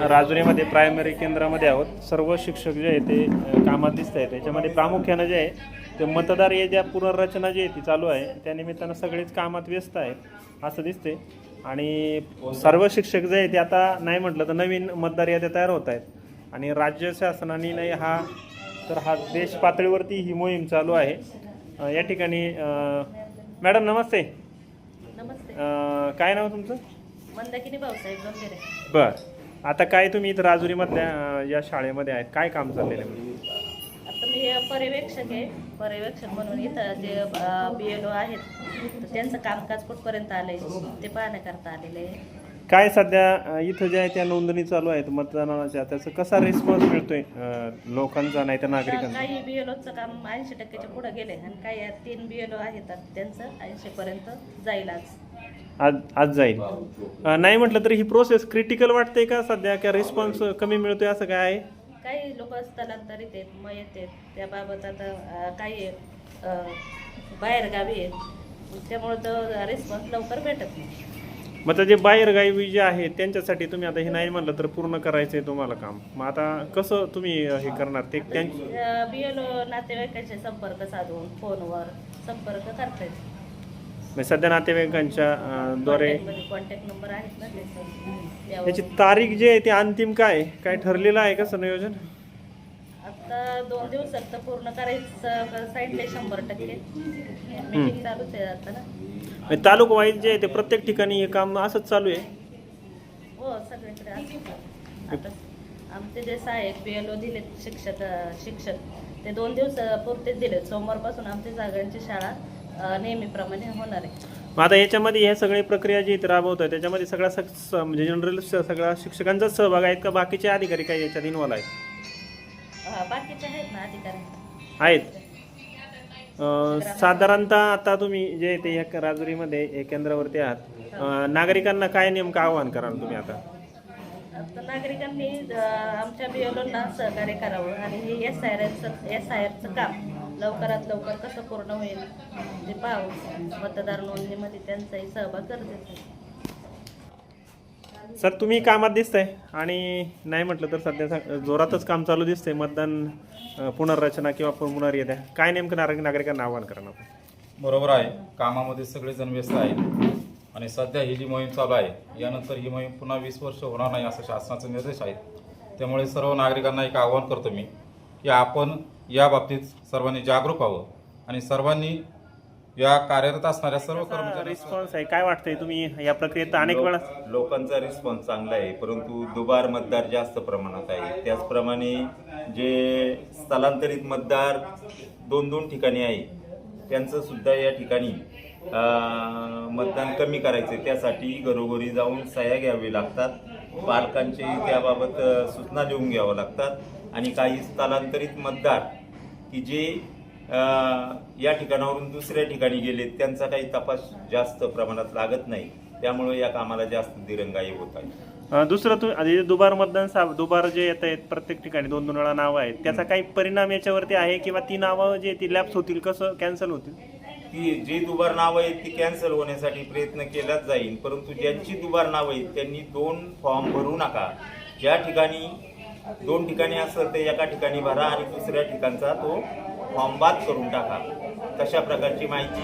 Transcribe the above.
राजुरीमध्ये primary केंद्रामध्ये आहोत. सर्व शिक्षक जे आहे ते कामात दिसत आहेत. त्याच्यामध्ये प्रामुख्यानं जे आहे ते मतदार याद्या पुनर्रचना जी आहे ती चालू आहे. त्यानिमित्तानं सगळेच कामात व्यस्त आहेत असं दिसते. आणि सर्व शिक्षक जे आहे ते आता नाही म्हटलं तर नवीन मतदार याद्या तयार होत आहेत. आणि राज्य शासनाने नाही हा देश पातळीवरती ही मोहीम चालू आहे. या ठिकाणी मॅडम नमस्ते. नमस्ते. काय नाव तुमचं? मंदाकिनी भाऊसाहेब गंभीरे. बरं, आता काय तुम्ही इथं राजुरीमधल्या या शाळेमध्ये आहेत, काय काम चाललेलं आहे? आता मी पर्यवेक्षक आहे. पर्यवेक्षक म्हणून इथं जे BLO आहेत तर त्यांचं कामकाज कुठपर्यंत आलंय ते पाहण्याकरता आलेले आहे. काय सध्या इथं जे आहे त्या नोंदणी चालू आहेत मतदानाच्या, त्याचा कसा रिस्पॉन्स मिळतोय लोकांचा नाही तर नागरिकांचा? काही BLOचं काम 80%च्या पुढे गेले आणि काही 3 BLO आहेत त्यांचं 80% जाईल आज जाईल. नाही म्हटलं तरी ही प्रोसेस क्रिटिकल वाटते का सध्या, का रिस्पॉन्स कमी मिळतोय असं काय आहे? काही लोक स्थलांतरित आहेत, मयत आहेत, त्याबाबत आता काही बाहेरगावी आहेत, त्यामुळे तो रिस्पॉन्स लवकर भेटत नाही. मग जे बाहेरगावी जे आहे त्यांच्यासाठी तुम्ही आता हे नाही म्हटलं तर पूर्ण करायचंय तुम्हाला काम, मग आता कसं तुम्ही हे करणार? ते BLO नातेवाईकांचे संपर्क साधून फोनवर संपर्क करतायत. सध्या नातेवाईकांच्या द्वारे कॉन्टॅक्ट नंबर आहेत ना त्याची तारीख जी आहे ती अंतिम काय ठरलेलं आहे कसं नियोजन? आता 2 दिवसात तर पूर्ण करायचं सांगितले 100%. मीटिंग चालूच आहे आता ना. तालुका वाईज जे आहे ते प्रत्येक ठिकाणी हे काम असंच चालू आहे? हो, सगळीकडे असं. आता आमचे जे सहाय्यक BLO दिले शिक्षक ते 2 दिवस पुरतेच दिले. सोमवारपासून आमच्या सगळ्यांची शाळा नेहमीप्रमाणे होणार आहे. मग आता याच्यामध्ये ह्या सगळी प्रक्रिया जी राबवत आहे त्याच्यामध्ये सगळा म्हणजे जनरल सगळ्या शिक्षकांचा सहभाग आहेत का बाकीचे अधिकारी काही याच्यात इन्व्हॉल्व आहेत? बाकीचे आहेत ना अधिकारी आहेत. साधारणतः आता तुम्ही जे ते या राजुरीमध्ये केंद्रावरती आहात, नागरिकांना काय नेमकं आवाहन कराल तुम्ही आता? नागरिकांनी आमच्या BLOंना सहकार्य करावं आणि हे SIRचं काम लवकरात लवकर कसं पूर्ण होईल ते पाहू. मतदार नोंदणीमध्ये त्यांचाही सहभाग गरजेचा आहे. सर तुम्ही कामात दिसतंय आणि नाही म्हटलं तर सध्या जोरातच काम चालू दिसतंय मतदान पुनर्रचना किंवा पुनर्याद्या, काय नेमकं नागरिकांना आवाहन करणार? बरोबर आहे, कामामध्ये सगळेजण व्यस्त आहेत आणि सध्या ही जी मोहीम चालू आहे यानंतर ही मोहीम पुन्हा 20 वर्ष होणार नाही असं शासनाचे निर्देश आहेत. त्यामुळे सर्व नागरिकांना एक आवाहन करतो मी की आपण या बाबतीत सर्वांनी जागरूक व्हावं आणि सर्वांनी या कार्यरत असणाऱ्या सर्व कर्मचारी. रिस्पॉन्स आहे काय वाटतंय तुम्ही या प्रक्रियेत? अनेक वेळा लोकांचा रिस्पॉन्स चांगला आहे, परंतु दुबार मतदार जास्त प्रमाणात आहे. त्याचप्रमाणे जे स्थलांतरित मतदार 2-2 ठिकाणी आहे त्यांचं सुद्धा या ठिकाणी मतदान कमी करायचे, त्यासाठी घरोघरी जाऊन सह्या घ्यावी लागतात. पालकांची त्याबाबत सूचना देऊन घ्याव्या लागतात. आणि काही स्थलांतरित मतदार की जे या ठिकाणावरून दुसऱ्या ठिकाणी गेले त्यांचा काही तपास जास्त प्रमाणात लागत नाही, त्यामुळे या कामाला जास्त दिरंगाई होत आहे. दुसरं दुबार मतदान दुबार जे येत आहेत प्रत्येक ठिकाणी 2-2 वेळा नावं आहेत, त्याचा काही परिणाम याच्यावरती आहे किंवा ती नावं जे ती लॅप्स होतील, कसं कॅन्सल होतील? ती जी दुबार नावं आहेत ती कॅन्सल होण्यासाठी प्रयत्न केलाच जाईल, परंतु ज्यांची दुबार नावं आहेत त्यांनी 2 फॉर्म भरू नका. ज्या ठिकाणी 2 ठिकाणी असेल तर एका ठिकाणी भरा आणि दुसऱ्या ठिकाणचा तो फॉर्म बाद करून टाका. तशा प्रकारची माहिती